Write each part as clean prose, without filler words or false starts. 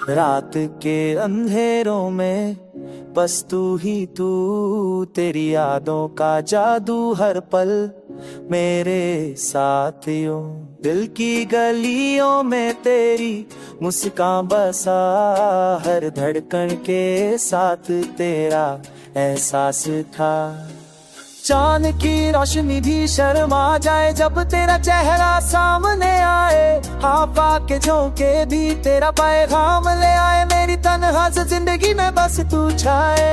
रात के अंधेरों में बस तू ही तू, तेरी यादों का जादू हर पल मेरे साथ यूं। दिल की गलियों में तेरी मुस्कान बसा, हर धड़कन के साथ तेरा एहसास था। चांद की रोशनी भी शर्मा जाए जब तेरा चेहरा सामने आए, हवा के झोंके भी तेरा पैगाम ले आए, मेरी तन्हा सी जिंदगी में बस तू छाए।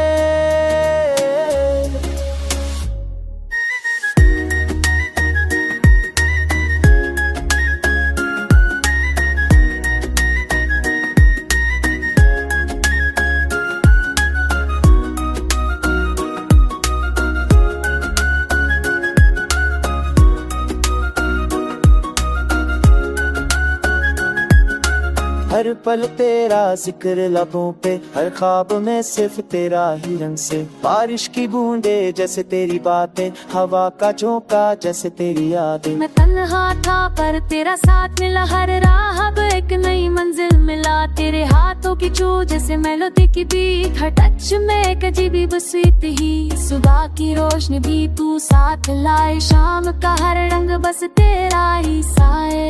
हर पल तेरा जिक्र लबों पे, हर ख्वाब में सिर्फ तेरा ही रंग से। बारिश की बूंदे जैसे तेरी बातें, हवा का झोंका जैसे तेरी यादें। मैं तन्हा था पर तेरा साथ मिला, हर राह अब एक नई मंजिल मिला। तेरे हाथों की छू जैसे मेलोडी की बीट, हर टच में एक अजीबी बसीत ही। सुबह की रोशनी भी तू साथ लाए, शाम का हर रंग बस तेरा ही साए।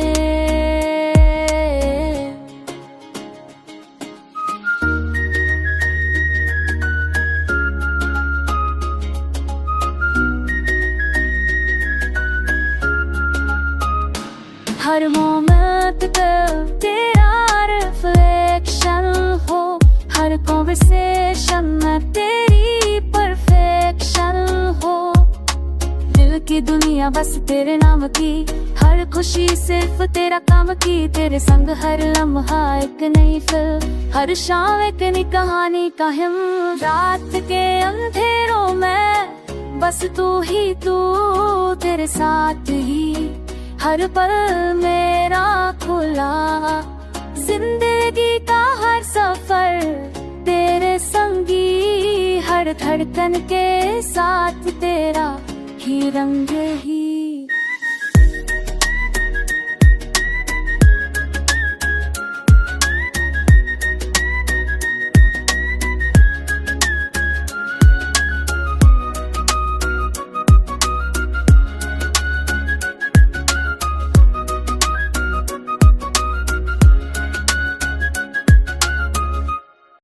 हर मोमेंट पे तेरा रिफ्लेक्शन हो, हर कॉन्वर्सेशन में तेरी परफेक्शन हो। दिल की दुनिया बस तेरे नाम की, हर खुशी सिर्फ तेरा काम की। तेरे संग हर लम्हा एक नई फिल्म, हर शाम एक नई कहानी का हिम। रात के अंधेरों में बस तू ही तू, तेरे साथ ही हर पल मेरा खुला। जिंदगी का हर सफर तेरे संगी, हर धड़कन के साथ तेरा ही रंग ही।